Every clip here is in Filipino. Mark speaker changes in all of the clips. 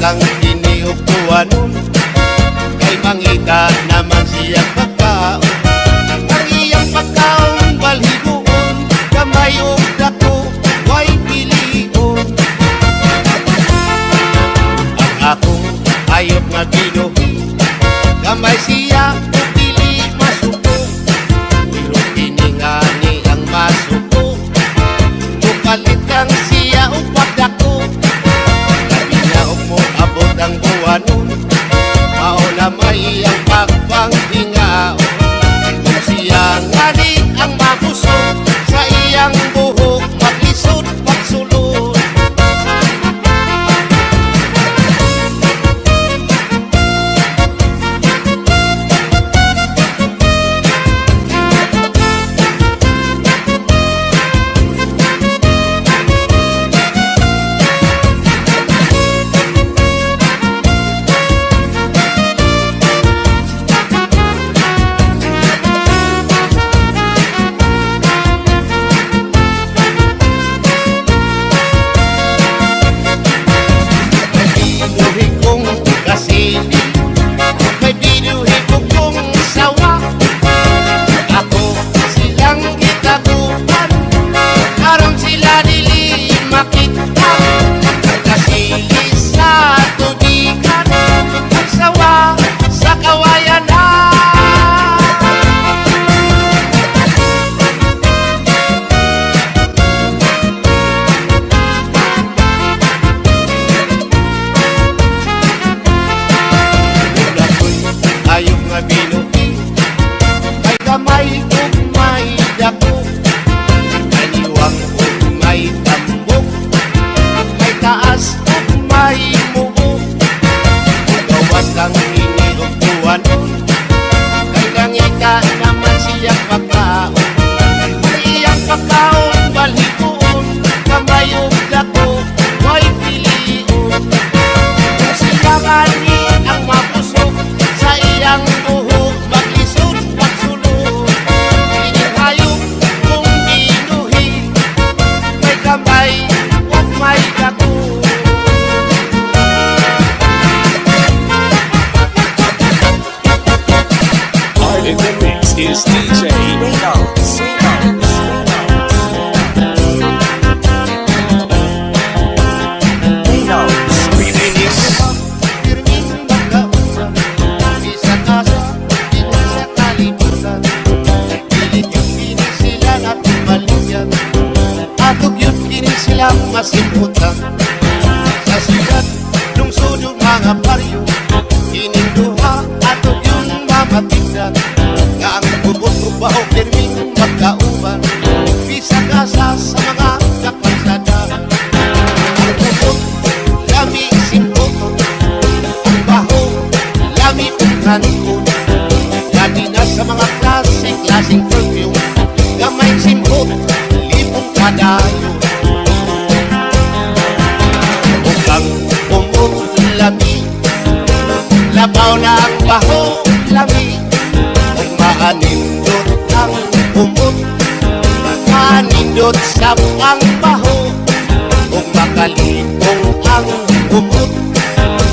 Speaker 1: kang iniupuan kay mangita naman siyang pagkaon. Ang iyang pagkaon balhigoon, kamay ug dako way pilion. Ang ako ayot nga binuhi, kamay siya ug dili masuko. Pero kiningani ang masuko, mukalit kang siya ug pagdako. Labi niya ug mo abot ang buwanon, mauna may ang pagpanghingaon. Kung siya ngani ang mabusog, sa iyang buhok maglisod pagsulod. May binuhi kong sawa, ako silang itaguan, karon sila dili makita. Kasili sa tubigan, magsawa sa kawayan na. Ayong nga binuhi, may kamay ug may dako, kaniwang ug may tambok, may taas ug may mubo. Gawas kang iniupuan, kay kangita naman siyang pagkaon. Ang iyang pagkaon balhigoon, kamay ug dako way pilion. Kung siya ngani ang mapusok, sa iyang buhok maglisod pagsulod. Inihayog kung binuhi, may kamay ug may dako.
Speaker 2: Art in the mix is DJ Reynolds.
Speaker 1: Silang masimutan sa sigat lungsod yung mga baryo, kining duha ato yung mamatigdan, nga ang bubot ubaho kirming magkauban, bisag asa sa mga kapansadan. Ang bubot lami simputon, ang baho lami unanikon, lagi na sa mga klaseng perfume, gamay simpot lipong kadayo. Lami, labaw na ang baho, lami, kung maanindot ang umot, maanindot sa ang baho, kung makalipong ang umot,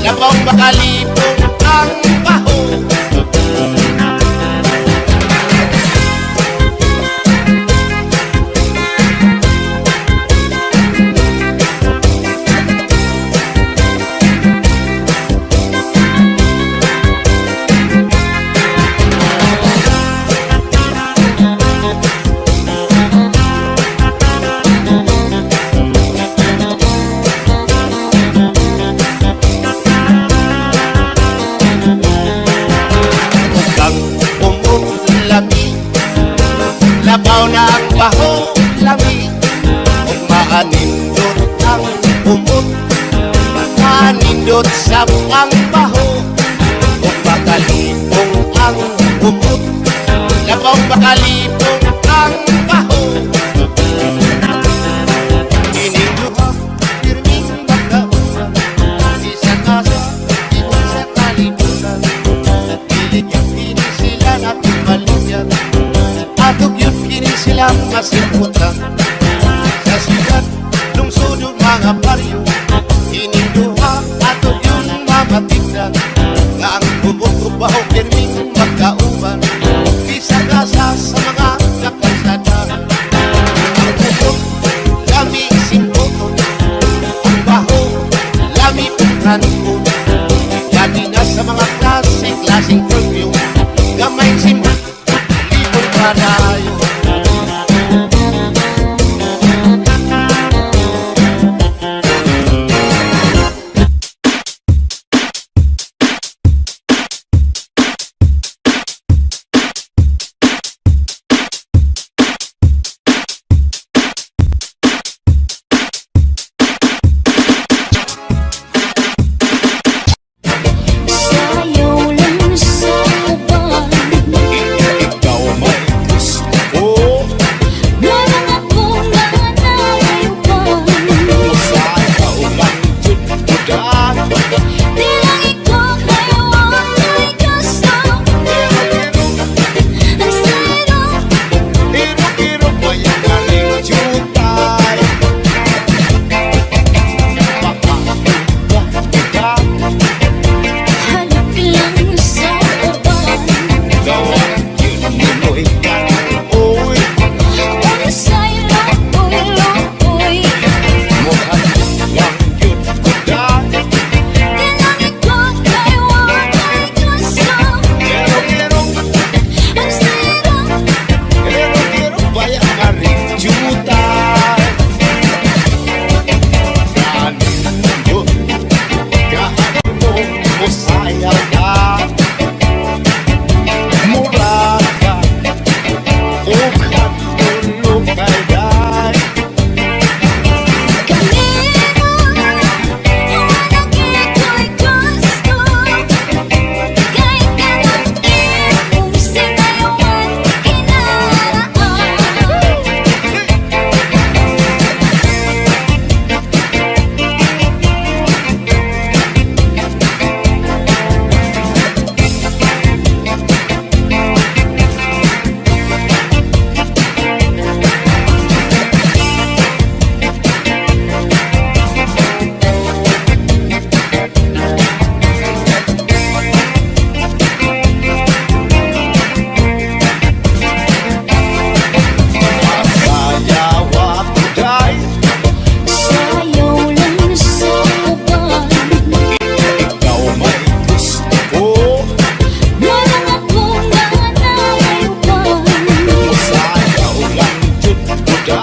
Speaker 1: labaw makalipong ang baho. Labaw na ang baho, lami, kung maanindot ang umot, maanindot sa ang baho, kung makalipong ang umot, labaw makalipong ang baho. Ininduha, pirming magkaunan, isang asa, dito sa kalibutan, pilit yung pinig sila natin maligyan, atog yun kini silang masimutan sa sigat lungsod yung mga baryo, ininduha atog yun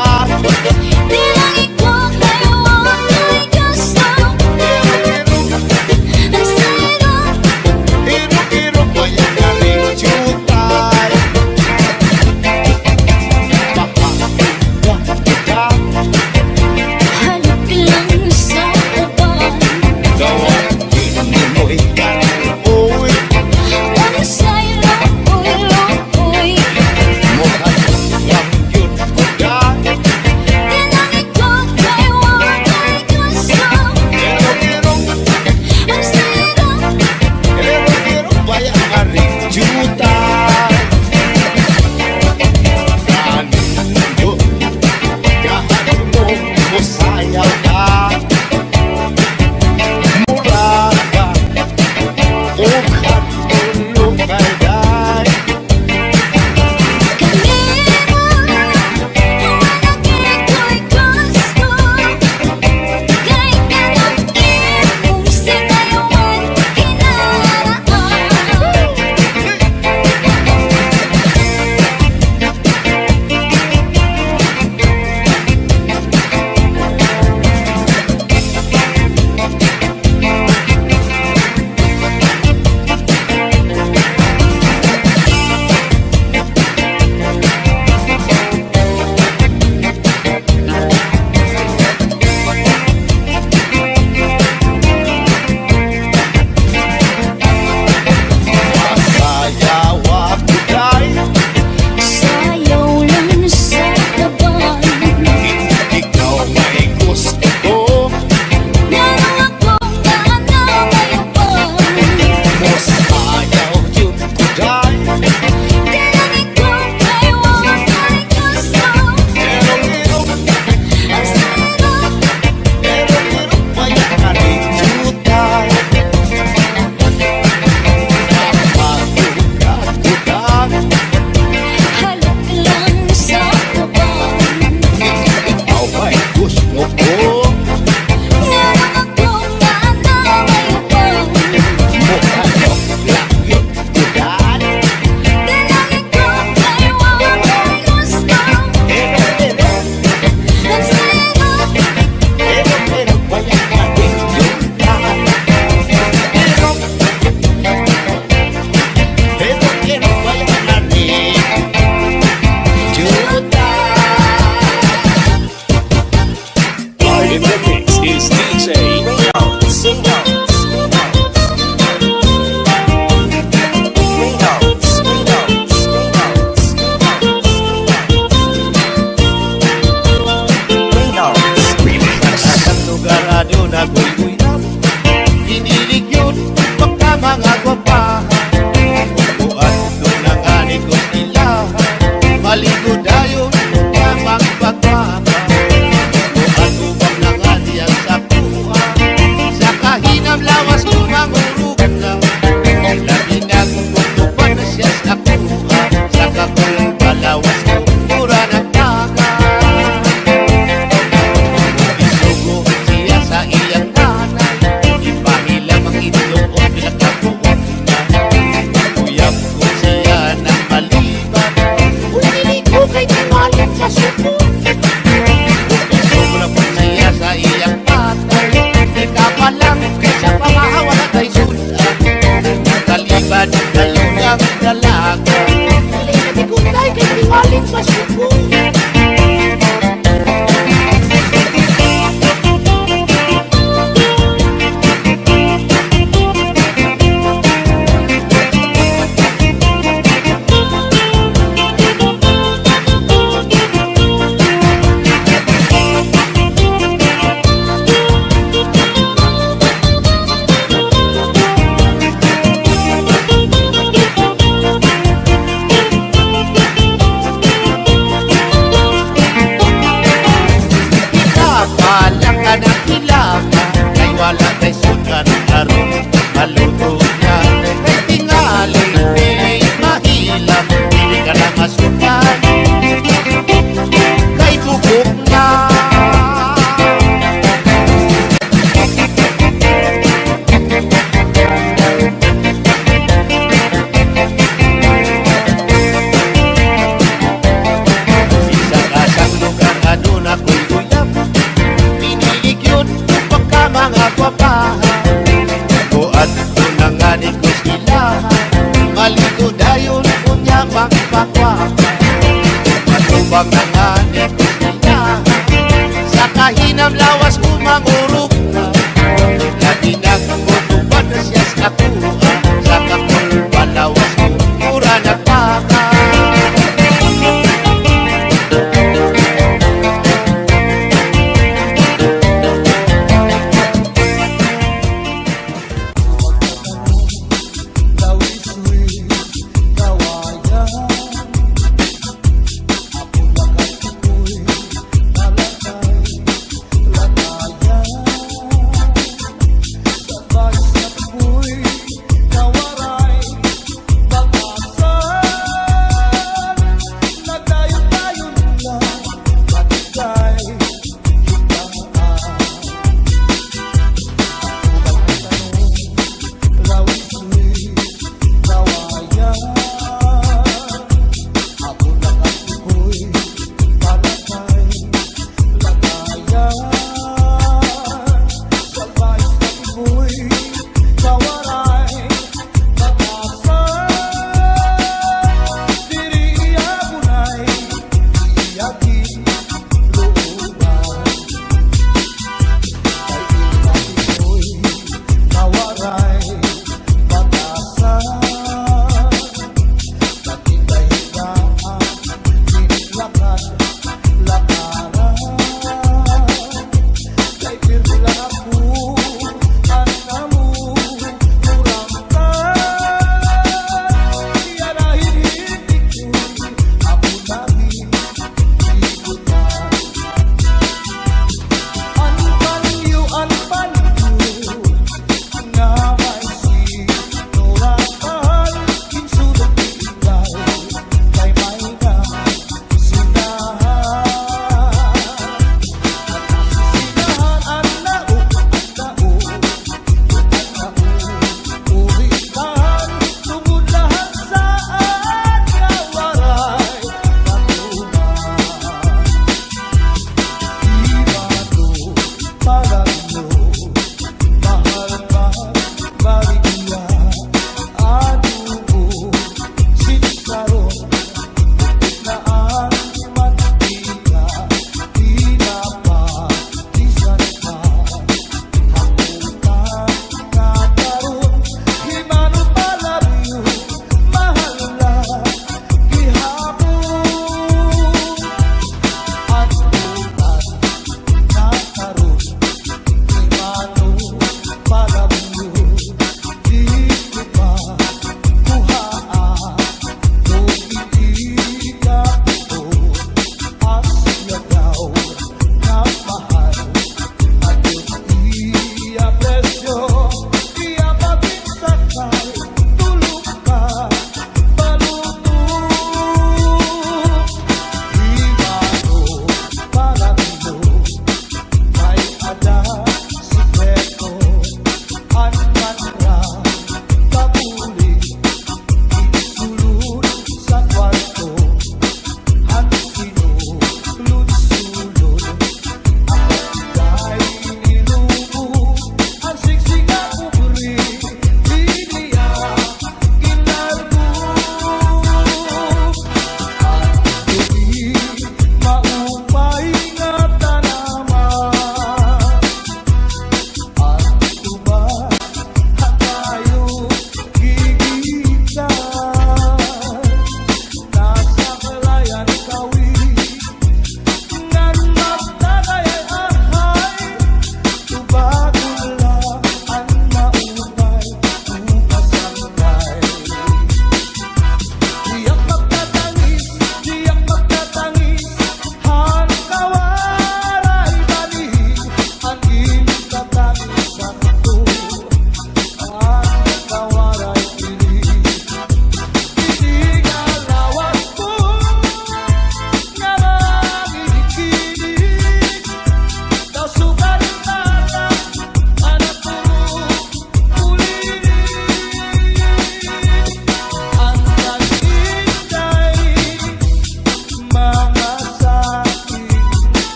Speaker 3: Di lang ikaw kayo ang may gusto. Ang sarap
Speaker 1: Hiro-hiro pa yung galing jutay.
Speaker 3: halip lang sa taban. Ang sarap uy-uy. Di lang ikaw kayo ang may gusto. Ang sarap
Speaker 1: Sayaw ka, mura ka, o katulog kay day.
Speaker 3: kanina humanag ito'y gusto. Kay kanapin kung sinayawan kinaraan.
Speaker 1: Masayaw ako day,
Speaker 3: Sayaw lang sa taban.
Speaker 1: ikaw may gusto ko.
Speaker 3: Meron akong nananayabang.
Speaker 1: Masayaw yun ko day,
Speaker 3: Di lang ikaw kayo ang may gusto.
Speaker 1: hiro-hiro,
Speaker 3: Ang sarap
Speaker 1: hiro-hiro pa yung galing jutay.
Speaker 3: halip lang sa taban.
Speaker 1: Ikaw may gusto ko.
Speaker 3: Meron akong nananayabang.
Speaker 1: Mukha lang yun ko day.
Speaker 3: Di lang ikaw kayo ang may gusto.
Speaker 1: Hiro-hiro,
Speaker 3: Ang sarap
Speaker 1: hiro-hiro pa yung galing jutay. Hiro, hiro-hiro pa yung galing jutay.
Speaker 2: In the mix is DJ
Speaker 1: Sa lugar ano na gulguyan, hinilig yun pagka mga gwapahan. Buwan doon ang aning ko nila, maligo dayon lamang pagpapa. Buwan ubang na nga diyan sa puwa, sa kahinam lawas ko mangurug na. Lagi na kukutupan na siya sa kuha, sa kakul balawas ko mura ng taga. Isugo siya sa iyang nanay, ipahilam ang itlog o pinagkakuan na. Uyap ko siya ng maliban, unili ko kay timalit sa suko. Isugo po siya sa iyang tatay, ika pa lang sa pangahawa na kay sudan. Kaliban kayo ng dalaga, hindi ko tayo kay timalit sa suko. Buwang nangani ko ilahan sa kahinam lawas umangurog na. Lagi nagkutuban na siya sa kuha sa kakulpa lawas mura nagpaka.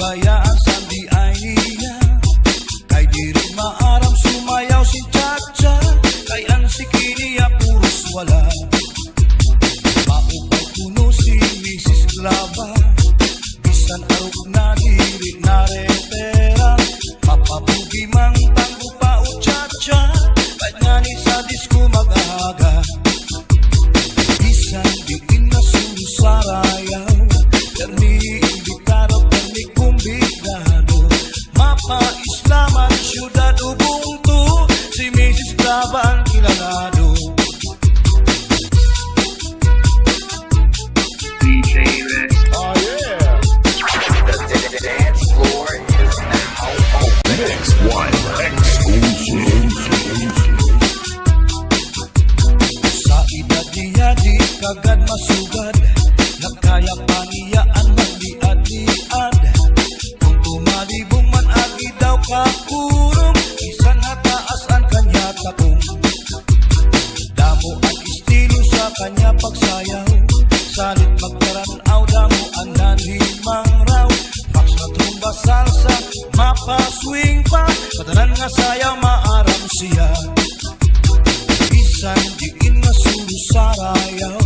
Speaker 4: bayaan sandi ay niya. Kay diri maaram sumayaw si Chacha, kay ang sikiniya puros wala. Maupay kuno si Mrs. Glava, bisan arog na diri na repera. Mapabugi mang tanggo pa o Chacha, kahit nga ni sa disco mag-aga. Bisan diin na susarayaw, permi imbitado, permi kumbidado. Mapa-islaman, syudad Ubuntu, si Mrs. Glava ang kilalado.
Speaker 2: DJ Rex.
Speaker 1: Oh yeah.
Speaker 2: The dance floor is now open. Next one, exclusive.
Speaker 4: Sa edad niya di kagad masugad, nagkaya pa niya ang magliad-liad. Kung tumalibong man agi daw kakurong, isan hataas ang kanya takong. Damo ang estilo sa kanya pagsayaw, salit magkaranaw, damo ang nanhimang raw. Fax na trumba salsa, mapa swing pa, katanan nga sayaw maaram siya. Bisan diin na susarayaw,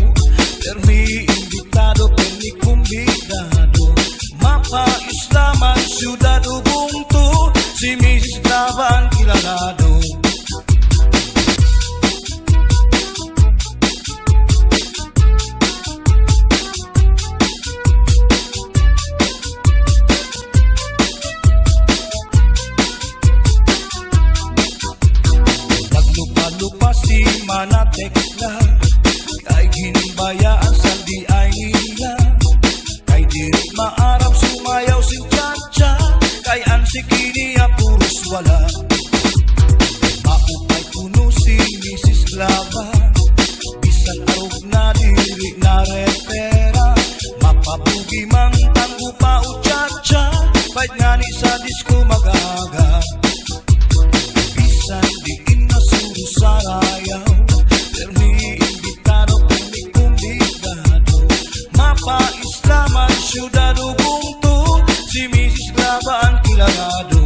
Speaker 4: permi imbitado, permi kumbidado. Mapa-islaman, syudad Ubuntu, si Mrs. Glava ang kilalado. Naglupa-lupa si Manatekla, kay ginbayaan sandi ay nila. Kay diri maaram sumayaw si Chacha, kay ang sikiniya puros wala. Maupay kuno si Mrs. Glava, bisan arog na diri na repera. Mapabugi mang tanggo pa o Chacha, kahit nga ni sa disco mag-aga. Bisan diin na susarayaw, permi imbitado, permi kumbidado. Mapa-islaman, syudad Ubuntu, si Mrs. Glava ang kilalado.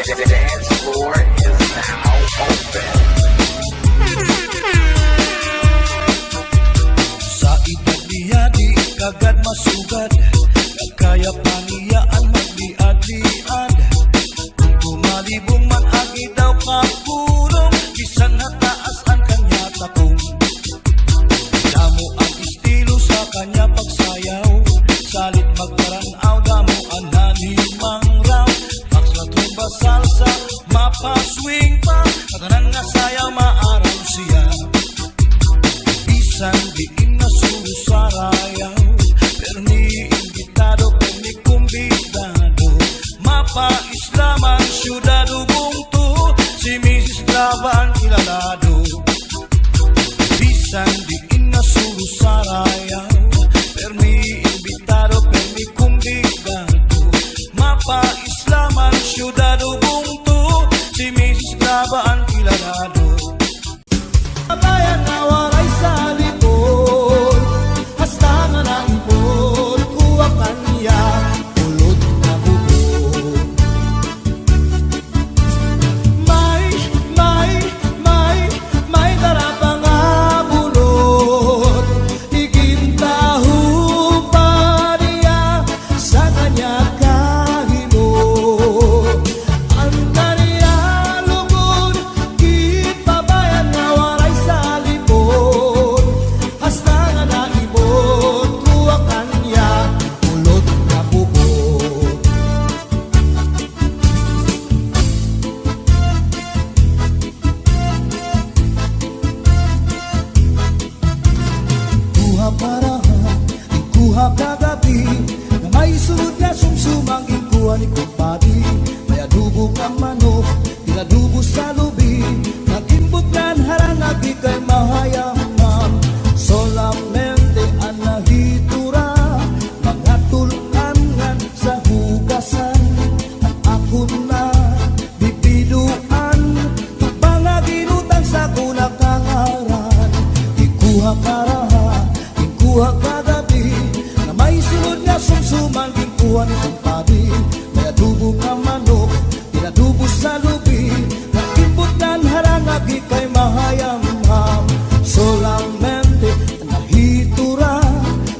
Speaker 2: The dance floor is now open.
Speaker 4: Sa edad niya di kagad masugad, nagkaya pa niya ang magliad-liad. Kung tumalibong man agi daw kakurong, bisan hataas ang kanya takong. Damo ang estilo sa kanya pagsayaw, salit magkaranaw, damo ang nanimang raw. Fax na trumba salsa, mapa swing pa, katanan nga sayaw maaram siya. Bisan diin na susarayaw, permi imbitado, permi kumbidado. Mapa-islaman, syudad Ubuntu, si Mrs. Glava ang kilalado. Bisan diin na susarayaw, permi imbitado, permi kumbidado. Mapa-islaman, syudad Ubuntu, si Mrs. Glava ang kilalado. Bayan na walay sa likod, hasta nga naipon, kuha kanya, ulod na bubog. May dara pa nga bulog. Gingkuha karaha, gingkuha kagabi, na may sulod nga sumsuman, gingkuha ni kumpadi. May adubo nga manok, inadubo sa lubi, nagkiputan harangagi kay mahayam-ham. Solamente nahitura,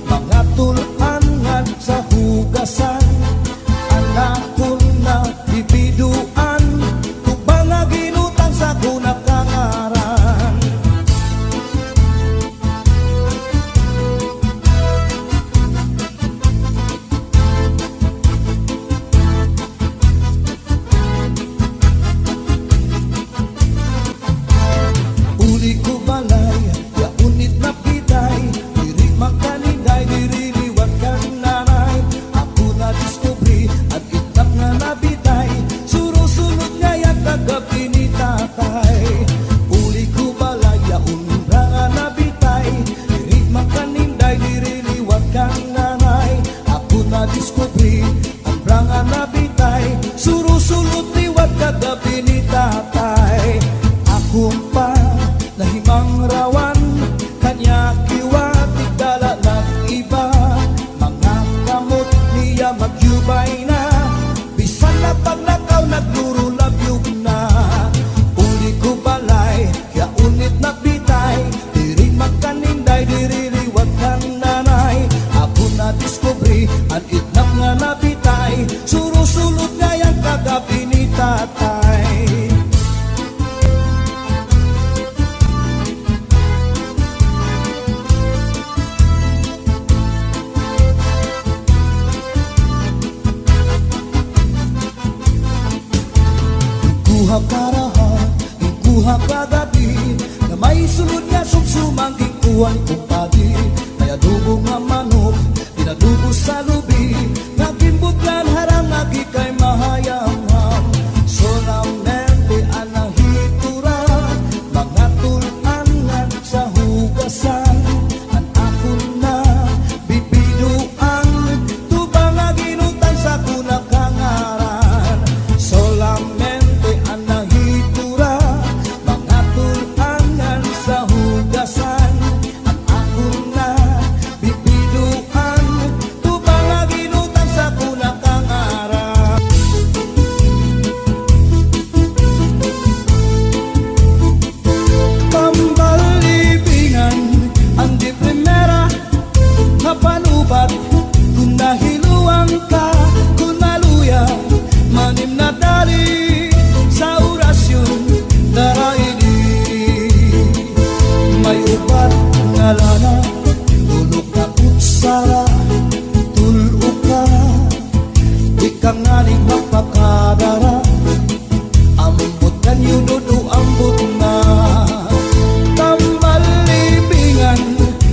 Speaker 4: mga tulangan sa hugasan, anak ko na bibiduan, tubang nga ginutang sa kunakangaran. Uli ko balay, ya unit na piday, diri magkaniday, diri liwat kang nanay. Ako na diskubri at itap nga nabitay, surusunod nga yung kagabi ni tatay. Uli ko balay, ya unit nga nabitay, diri magkaniday, diri liwat kang nanay. Ako na diskubri at nga nabitay, surusunod liwat kagabi ni tatay. Akong pa nahimang rawan, kanya kiwatik dala ng iba, mga kamot niya magyubay na, bisan na paglakaw nagduro labyog na. Uli ko balay, kaya unit na bitay, diri magkaninday, diri liwat kang nanay. Ako na diskubri, ang itnap nga nabitay, surusulot nga yung kagabi ni tatay. Gingkuha karaha, gingkuha kagabi, na may sulod nga sumsumang, gingkuha ni kumpadi. May adubo nga manok, inadubo sa lubi, nagimbutlan harangagi kay mahayam-ham. Solamente anahitura, mga tulangan sa hugasan, ang ako na bibiduan, tubang nga ginutang sa kunakangaran. Solamente anahitura, mga tulangan sa hugasan, ang ako na bibiduan, tubang nga ginutang sa kunakangaran. Pambalibingan ang di primera nga panubat, kung nahiluang ka, kung maluya, manim na dali sa orasyon daraini. May ubat nga lana, tulog na kutsara, tulog ka, di ka nga ni magpakadara, ambot kanyo dudu ambot na. Tambalibingan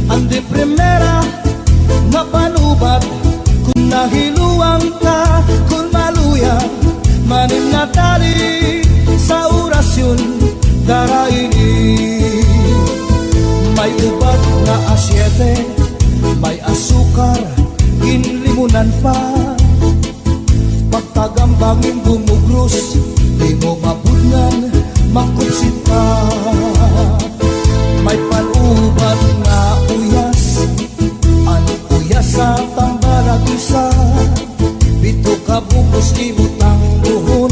Speaker 4: ang di primera nga panubat, kung nahiluang ka, kung maluya, manim na tali sa orasyon daraini. May ubat nga asyete, may asukar, inlimunan pa, pagtagambangin bumugros, di mo mabudngan, makupsit ka. May panubat nga uyas, an uyas sa tambalag isa, bito ka bukos di mo tangguhon,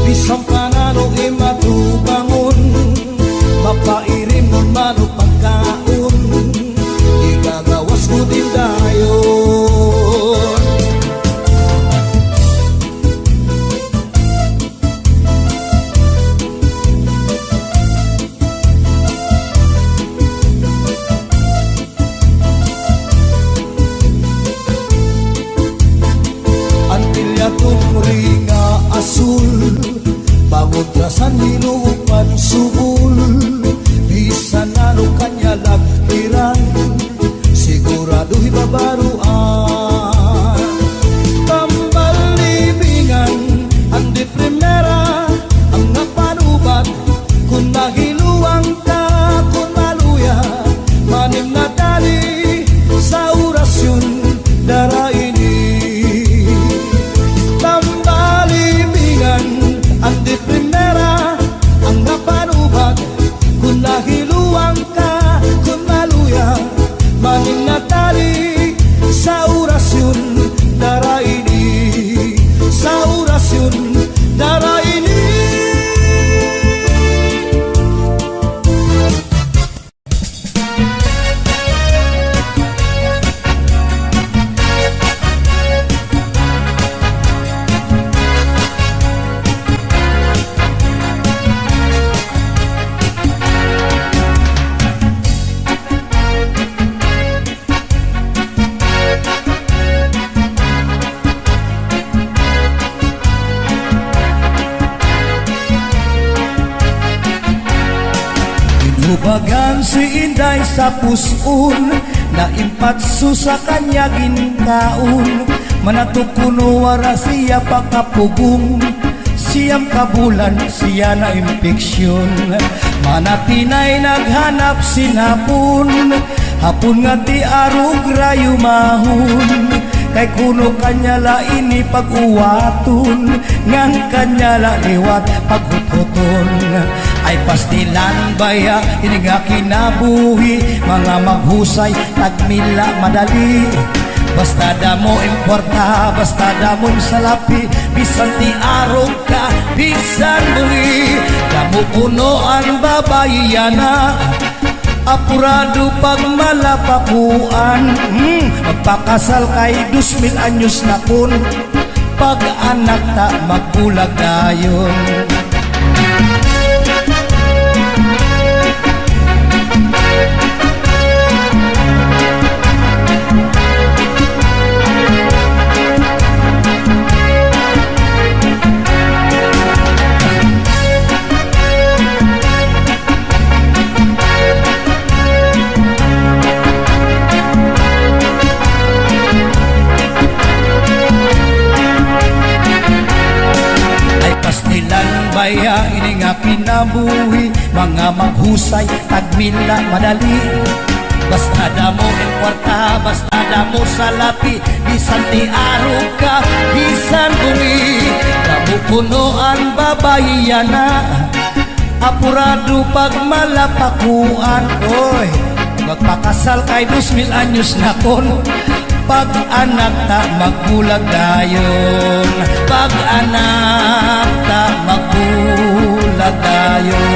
Speaker 4: bisang panano imatubangon, mapairim nun mano pagkaon, igagawas ko din dayon. Antilyatong ringa asul, bangod rasan hinuupan subul, bisan ano Bagan si Inday sa pusun, naimpatso sa kanya ginkaon. Manatukuno wara siya pakapugong, siyam kabulan siya na impeksyon. Manatinay naghanap sinapon, hapon nga ti arog rayo mahon. Kay kuno kanya la ini pag-uwaton, ngang kanya la liwat paghutoton. Ay pastilan baya ini nga kinabuhi, mga maghusay tagmila madali. Basta damo importa, basta damo salapi, bisan ti arog ka, bisan buli. Damo kuno ang babayana, apurado pag malapakuan. Magpakasal kay 2,000 anyos na kun, pag anak ta magbulag dayon. Baya ini nga kinabuhi, mga maghusay tagmila madali. Basta damo ang kwarta, basta damo salapi, bisan ti arog ka, bisan bumi. Damo kuno ang babayana, apurado pag malapakuan. Oy, magpakasal kay 2,000 anyos na kon, pag anak ta magbulag dayon. Pag anak ta magbulag dayon.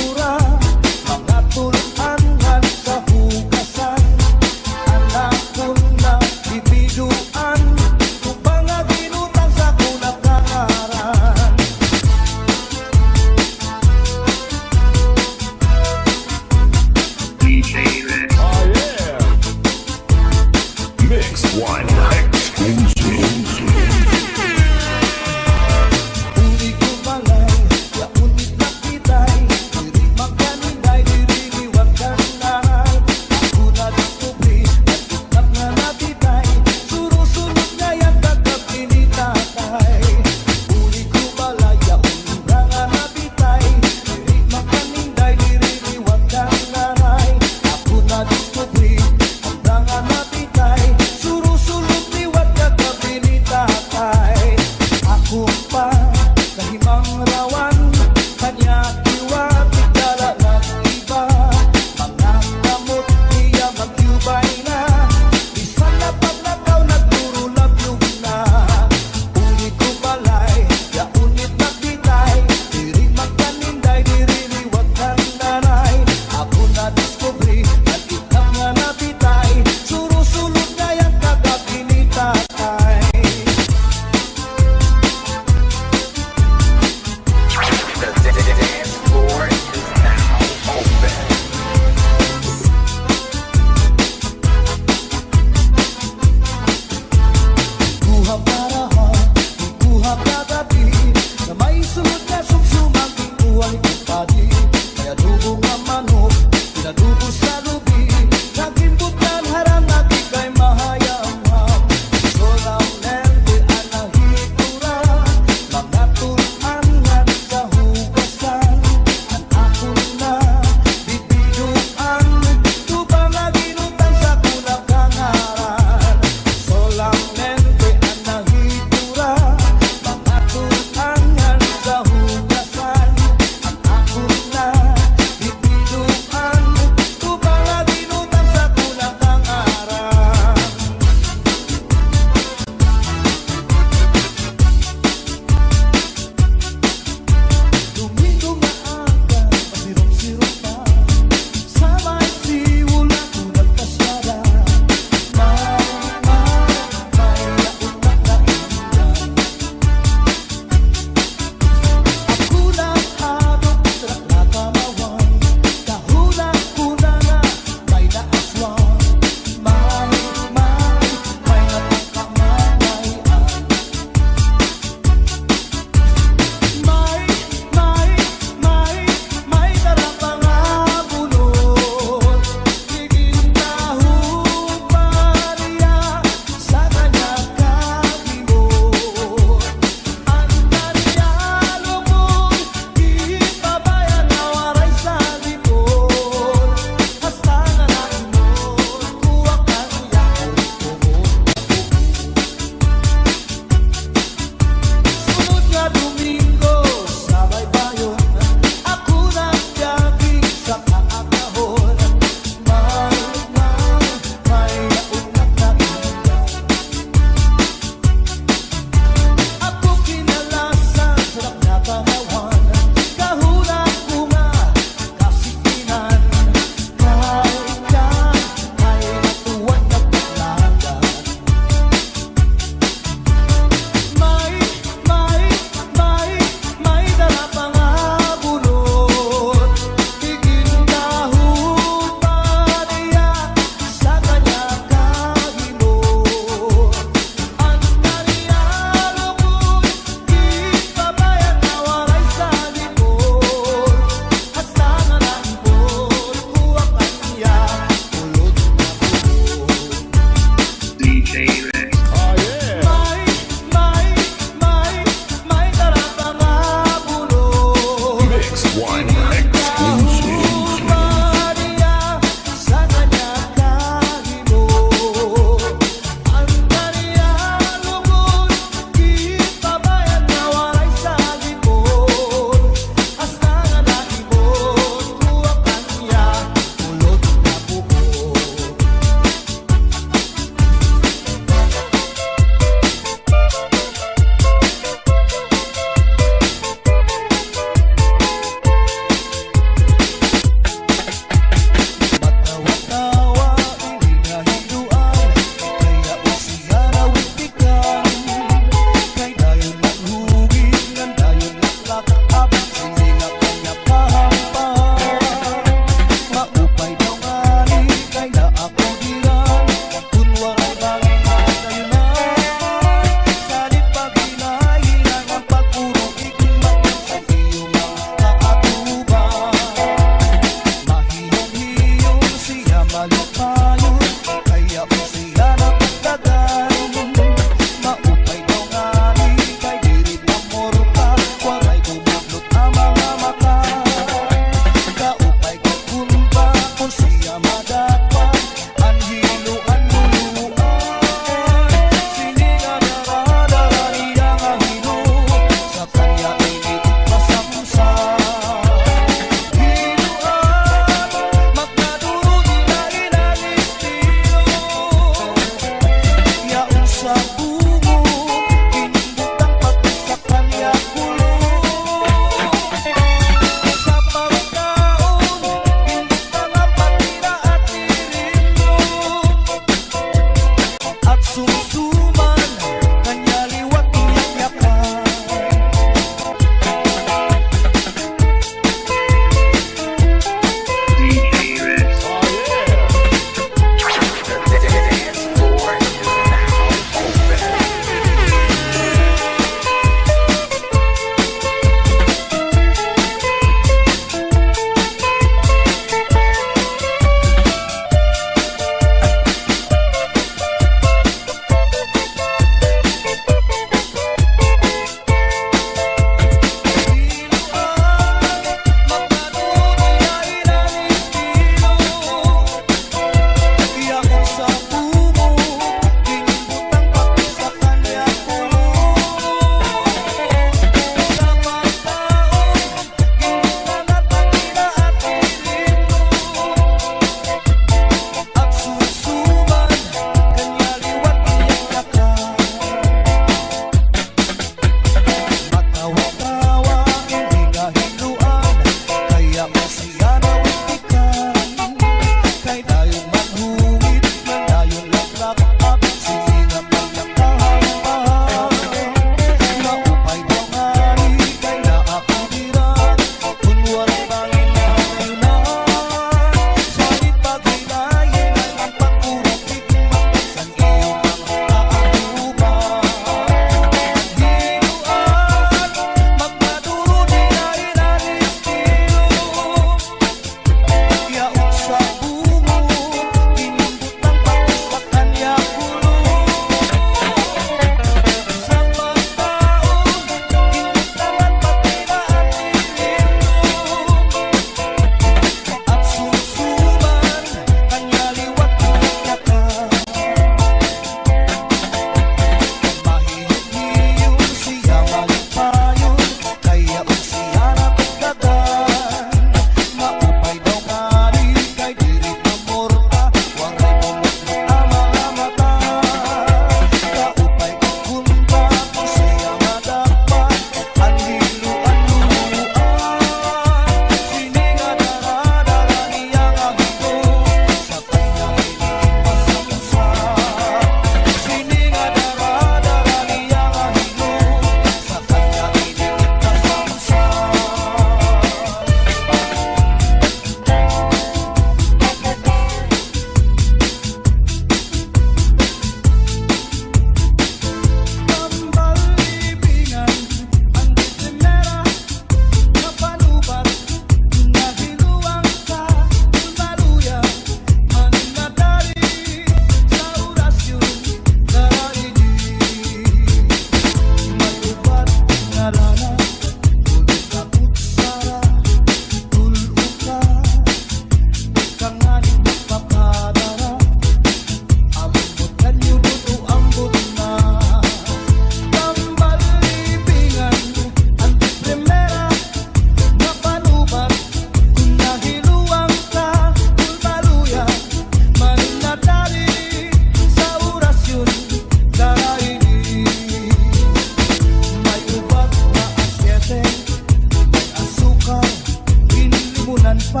Speaker 4: pa.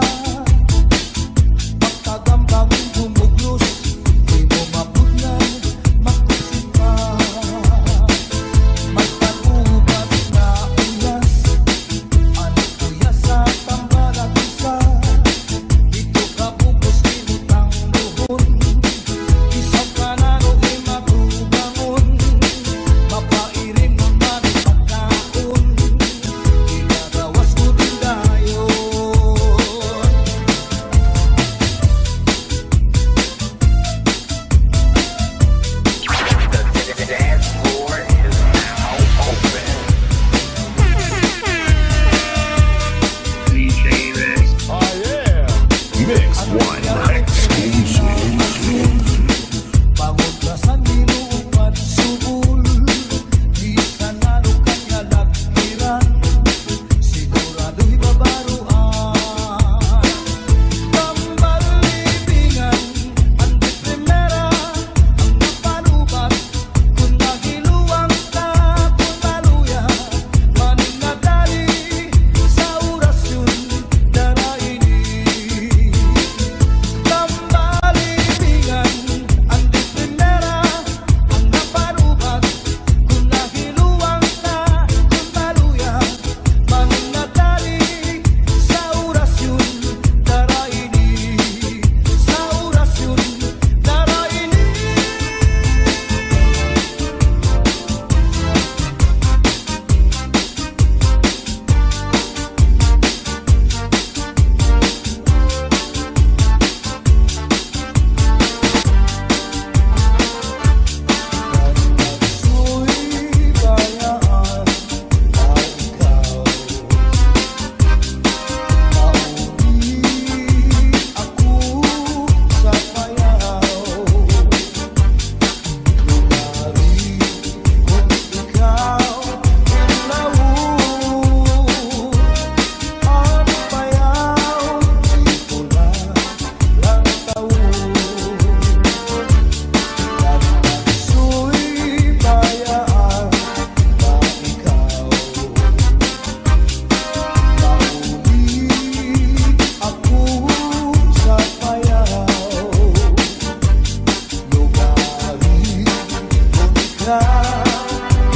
Speaker 4: Pagkagambang bumuglos, di mo mapugnan, makusip pa. Magpanubat na uyas, ano uyas sa tambalang isa. Dito ka bugos, tinutang luhon, isang kanano ay magubangon. Mapairin mo man pagkaon, ilarawas ko din dayon.
Speaker 2: Mix one
Speaker 4: Pagod ka sa nilupan subul, di sanalo kanya lagkiran, sigurado'y babaruan. Tambal libingan, andi primera, ang napanubat, kung nagiluwang ka, kung maluya, maning nadali, sa orasyon, daraini. Tambalibingan, ang di primera, ang napanubat, kung nahiluwang na, kung maluya, maning nadali, sa orasyon, daraini, sa orasyon, daraini. Suy bayaan na ikaw, nauwi ako sa payaw. Lumari kung ikaw ilaw, ang payaw dito lang taon. Suy bayaan na ikaw, nauwi ako sa payaw. Lumari kung ikaw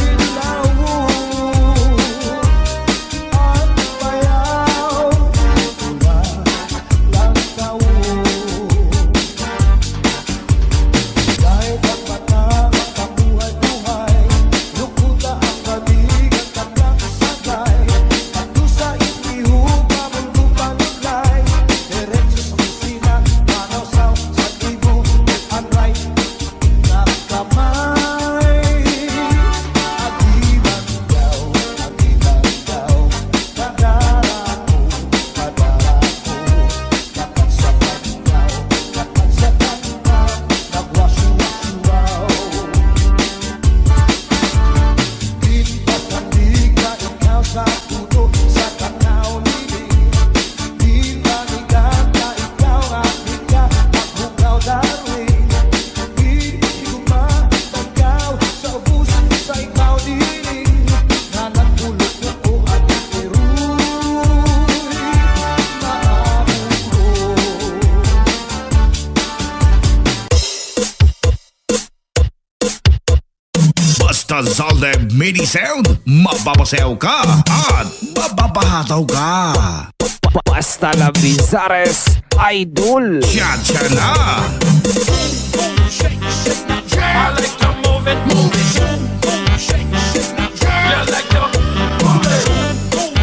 Speaker 4: ilaw, ang payaw dito lang taon. Kahit ang mata makabuhay-buhay, lukuta ang balik at pagkakasagay. Pagdusa inihupa mong lupa-luglay, diretso sa kusina, manaw-saw sa tibo, unray na kamay. Agiban daw, kadara ko, kakat sa pagdaw, kakat sa pagdaw, nagwasyo-wasyo-waw. Pinpasandig na ikaw sa puno, sa tanaw niling. Pinanigan na ikaw at ika, maghugaw daring. Pinigumapagaw sa ubus sa ikaw dining. Na nagulog ko at ikiruy, maamuro.
Speaker 5: Basta Zalde Mini Sound, mababasayaw ka at mababahataw ka.
Speaker 6: Basta la Bizares Idol.
Speaker 5: Tiyatsa na!
Speaker 2: I like to move it, move it. Shake, shake, you like to move it.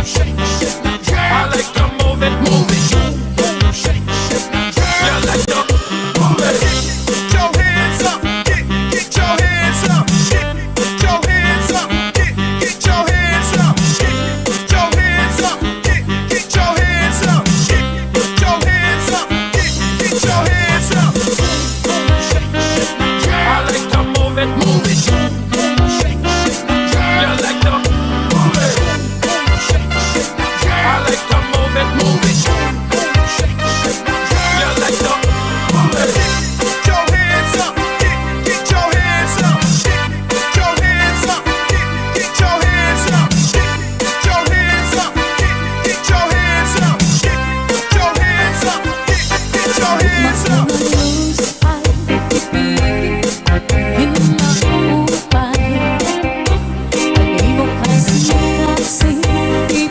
Speaker 2: Shake, shake, I like to move it, move it. Shake, you like to move it. Get your hands up, get your hands up, get your hands up, get your hands up, get your hands up, get your hands up, get your hands up, get your hands up. I like to move it, move it.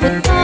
Speaker 3: puto